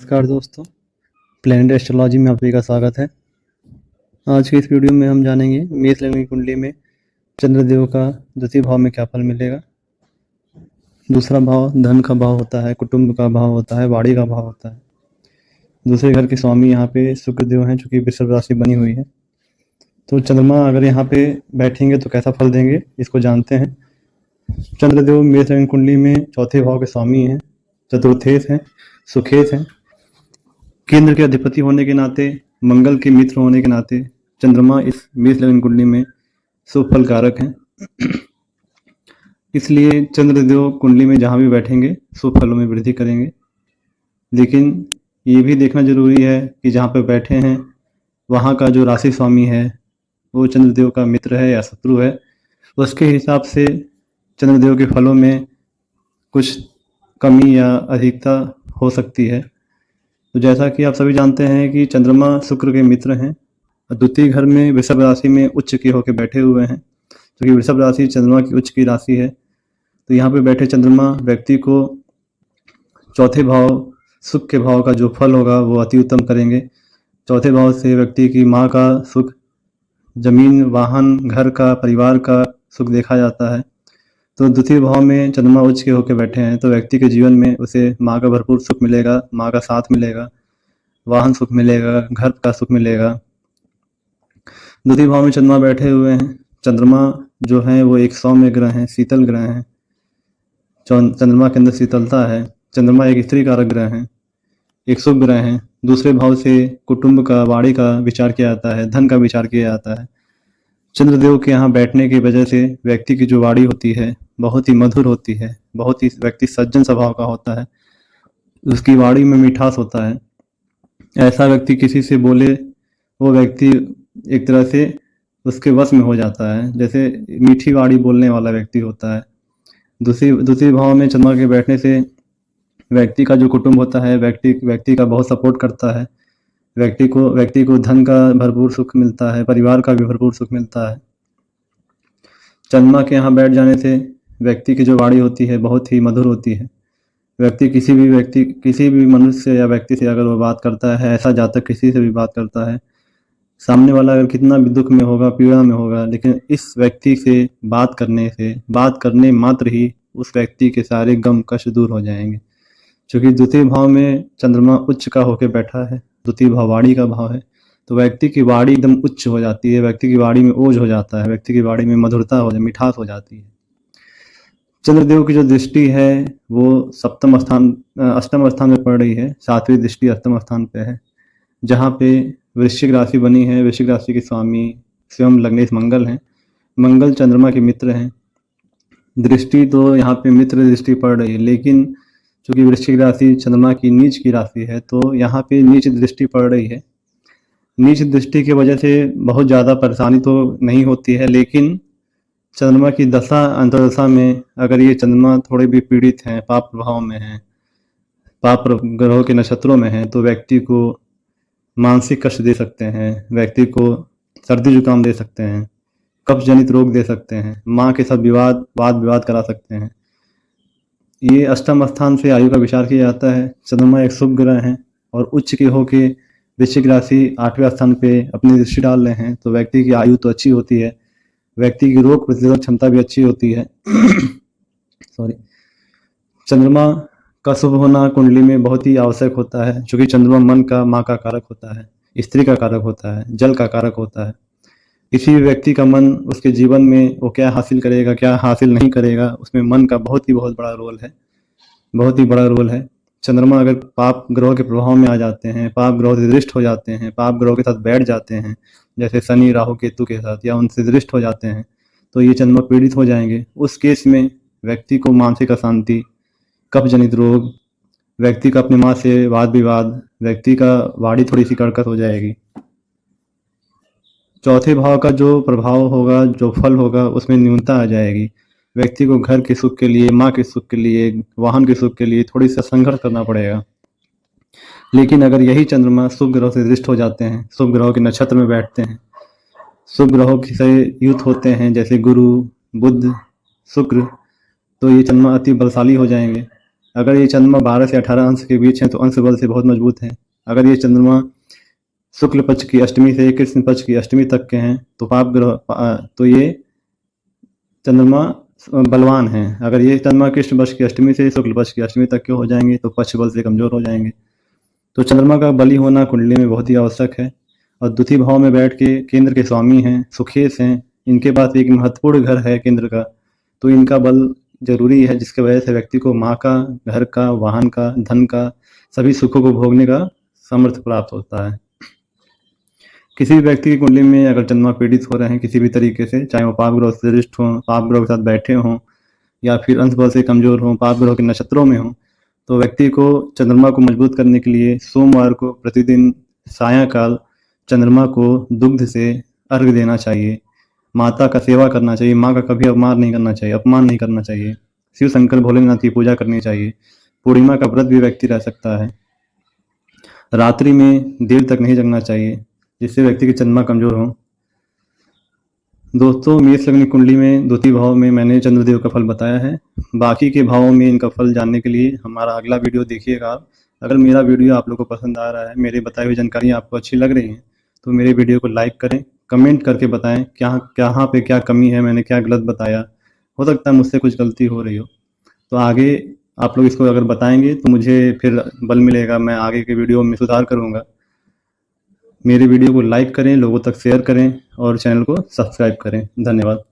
नमस्कार दोस्तों, planet astrology में आप सभी का स्वागत है। आज के इस वीडियो में हम जानेंगे मेष लग्न की कुंडली में चंद्रदेव का द्वितीय भाव में क्या फल मिलेगा। दूसरा भाव धन का भाव होता है, कुटुंब का भाव होता है, वाणी का भाव होता है। दूसरे घर के स्वामी यहाँ पे शुक्रदेव हैं, चूंकि वृषभ राशि बनी हुई है। तो चंद्रमा अगर यहाँ पे बैठेंगे तो कैसा फल देंगे, इसको जानते हैं। चंद्रदेव मेष लग्न कुंडली में चौथे भाव के स्वामी हैं, चतुर्थेश हैं, सुखेश हैं। केंद्र के अधिपति होने के नाते, मंगल के मित्र होने के नाते चंद्रमा इस मेष लग्न कुंडली में शुभ फल कारक हैं। इसलिए चंद्रदेव कुंडली में जहाँ भी बैठेंगे शुभ फलों में वृद्धि करेंगे। लेकिन ये भी देखना जरूरी है कि जहाँ पर बैठे हैं वहाँ का जो राशि स्वामी है वो चंद्रदेव का मित्र है या शत्रु है, उसके हिसाब से चंद्रदेव के फलों में कुछ कमी या अधिकता हो सकती है। तो जैसा कि आप सभी जानते हैं कि चंद्रमा शुक्र के मित्र हैं, द्वितीय घर में वृषभ राशि में उच्च के होकर बैठे हुए हैं, क्योंकि तो वृषभ राशि चंद्रमा की उच्च की राशि है। तो यहाँ पे बैठे चंद्रमा व्यक्ति को चौथे भाव सुख के भाव का जो फल होगा वो अति उत्तम करेंगे। चौथे भाव से व्यक्ति की माँ का सुख, जमीन, वाहन, घर का, परिवार का सुख देखा जाता है। तो द्वितीय भाव में चंद्रमा उच्च के होकर बैठे हैं तो व्यक्ति के जीवन में उसे माँ का भरपूर सुख मिलेगा, माँ का साथ मिलेगा, वाहन सुख मिलेगा, घर का सुख मिलेगा। द्वितीय भाव में चंद्रमा बैठे हुए हैं। चंद्रमा जो है वो एक सौम्य ग्रह है, शीतल ग्रह है। चंद्रमा के अंदर शीतलता है। चंद्रमा एक स्त्री कारक ग्रह है, एक शुभ ग्रह है। दूसरे भाव से कुटुंब का, वाणी का विचार किया जाता है, धन का विचार किया जाता है। चंद्रदेव के यहाँ बैठने की वजह से व्यक्ति की जो वाणी होती है बहुत ही मधुर होती है, बहुत ही व्यक्ति सज्जन स्वभाव का होता है, उसकी वाणी में मिठास होता है। ऐसा व्यक्ति किसी से बोले वो व्यक्ति एक तरह से उसके वश में हो जाता है, जैसे मीठी वाणी बोलने वाला व्यक्ति होता है। दूसरी भाव में चंद्रमा के बैठने से व्यक्ति का जो कुटुंब होता है व्यक्ति का बहुत सपोर्ट करता है। व्यक्ति को धन का भरपूर सुख मिलता है, परिवार का भी भरपूर सुख मिलता है। चंद्रमा के यहाँ बैठ जाने से व्यक्ति की जो वाणी होती है बहुत ही मधुर होती है। व्यक्ति किसी भी मनुष्य या व्यक्ति से अगर वो बात करता है, ऐसा जातक किसी से भी बात करता है, सामने वाला अगर कितना भी दुख में होगा, पीड़ा में होगा, लेकिन इस व्यक्ति से बात करने मात्र ही उस व्यक्ति के सारे गम कष्ट दूर हो जाएंगे। क्योंकि द्वितीय भाव में चंद्रमा उच्च का होकर बैठा है, द्वितीय भाव वाणी का भाव है, तो व्यक्ति की वाणी एकदम उच्च हो जाती है, व्यक्ति की वाणी में ओज हो जाता है, व्यक्ति की वाणी में मधुरता हो जाती है, मिठास हो जाती है। चंद्रदेव की जो दृष्टि है वो अष्टम स्थान में पड़ रही है। 7वीं दृष्टि अष्टम स्थान पे है, जहाँ पे वृश्चिक राशि बनी है। वृश्चिक राशि के स्वामी स्वयं लग्नेश मंगल हैं। मंगल चंद्रमा के मित्र हैं। दृष्टि तो यहाँ पे मित्र दृष्टि पड़ रही है, लेकिन चूंकि वृश्चिक राशि चंद्रमा की नीच की राशि है तो यहाँ पे नीच दृष्टि पड़ रही है। नीच दृष्टि की वजह से बहुत ज़्यादा परेशानी तो नहीं होती है, लेकिन चंद्रमा की दशा अंतर्दशा में अगर ये चंद्रमा थोड़े भी पीड़ित हैं, पाप प्रभाव में हैं, पाप ग्रहों के नक्षत्रों में हैं, तो व्यक्ति को मानसिक कष्ट दे सकते हैं, व्यक्ति को सर्दी जुकाम दे सकते हैं, कब्ज जनित रोग दे सकते हैं, माँ के साथ वाद विवाद करा सकते हैं। ये अष्टम स्थान से आयु का विचार किया जाता है। चंद्रमा एक शुभ ग्रह है और उच्च के होके वृश्चिक राशि 8वें स्थान पे अपनी दृष्टि डाल रहे हैं, तो व्यक्ति की आयु तो अच्छी होती है, व्यक्ति की रोग प्रतिरोधक क्षमता भी अच्छी होती है। सॉरी, चंद्रमा का शुभ होना कुंडली में बहुत ही आवश्यक होता है, क्योंकि चंद्रमा मन का, माँ का कारक होता है, स्त्री का कारक होता है, जल का कारक होता है। किसी भी व्यक्ति का मन उसके जीवन में वो क्या हासिल करेगा, क्या हासिल नहीं करेगा, उसमें मन का बहुत बड़ा रोल है, बहुत ही बड़ा रोल है। चंद्रमा अगर पाप ग्रहों के प्रभाव में आ जाते हैं, पाप ग्रहों से दृष्ट हो जाते हैं, पाप ग्रहों के साथ बैठ जाते हैं, जैसे शनि, राहु, केतु के साथ, या उनसे दृष्ट हो जाते हैं, तो ये चंद्रमा पीड़ित हो जाएंगे। उस केस में व्यक्ति को मानसिक अशांति, कब्ज जनित रोग, व्यक्ति का अपनी माँ से वाद विवाद, व्यक्ति का वाणी थोड़ी सी कड़कत हो जाएगी। चौथे भाव का जो प्रभाव होगा, जो फल होगा, उसमें न्यूनता आ जाएगी। व्यक्ति को घर के सुख के लिए, माँ के सुख के लिए, वाहन के सुख के लिए थोड़ी सा संघर्ष करना पड़ेगा। लेकिन अगर यही चंद्रमा शुभ ग्रहों से दृष्ट हो जाते हैं, शुभ ग्रहों के नक्षत्र में बैठते हैं, शुभ ग्रहों से युक्त होते हैं, जैसे गुरु, बुध, शुक्र, तो ये चंद्रमा अति बलशाली हो जाएंगे। अगर ये चंद्रमा 12 से 18 अंश के बीच है तो अंश बल से बहुत मजबूत है। अगर ये चंद्रमा शुक्ल पक्ष की अष्टमी से कृष्ण पक्ष की अष्टमी तक के हैं तो पाप ग्रह तो ये चंद्रमा बलवान है। अगर ये चंद्रमा कृष्ण पक्ष की अष्टमी से शुक्ल पक्ष की अष्टमी तक के हो जाएंगे तो पक्ष बल से कमजोर हो जाएंगे। तो चंद्रमा का बली होना कुंडली में बहुत ही आवश्यक है। और द्वितीय भाव में बैठ के केंद्र के स्वामी हैं, सुखेश हैं, इनके पास एक महत्वपूर्ण घर है केंद्र का, तो इनका बल जरूरी है, जिसके वजह से व्यक्ति को माँ का, घर का, वाहन का, धन का, सभी सुखों को भोगने का सामर्थ्य प्राप्त होता है। किसी भी व्यक्ति की कुंडली में अगर चंद्रमा पीड़ित हो रहे हैं किसी भी तरीके से, चाहे वो पाप ग्रह से दृष्ट हों, पाप ग्रह के साथ बैठे हों, या फिर अंश बल से कमजोर हों, पाप ग्रह के नक्षत्रों में हों, तो व्यक्ति को चंद्रमा को मजबूत करने के लिए सोमवार को प्रतिदिन सायंकाल चंद्रमा को दुग्ध से अर्घ देना चाहिए, माता का सेवा करना चाहिए, माँ का कभी अपमान नहीं करना चाहिए, शिव शंकर भोलेनाथ की पूजा करनी चाहिए। पूर्णिमा का व्रत भी व्यक्ति रह सकता है। रात्रि में देर तक नहीं जगना चाहिए, जिससे व्यक्ति की चंद्रमा कमजोर हो। दोस्तों, मेष लग्न कुंडली में द्वितीय भाव में मैंने चंद्रदेव का फल बताया है। बाकी के भावों में इनका फल जानने के लिए हमारा अगला वीडियो देखिएगा आप। अगर मेरा वीडियो आप लोगों को पसंद आ रहा है, मेरे बताई हुई जानकारी आपको अच्छी लग रही है, तो मेरे वीडियो को लाइक करें, कमेंट करके बताएं कहाँ पे क्या कमी है, मैंने क्या गलत बताया। हो सकता है मुझसे कुछ गलती हो रही हो, तो आगे आप लोग इसको अगर बताएंगे तो मुझे फिर बल मिलेगा, मैं आगे के वीडियो में सुधार करूँगा। मेरे वीडियो को लाइक करें, लोगों तक शेयर करें और चैनल को सब्सक्राइब करें। धन्यवाद।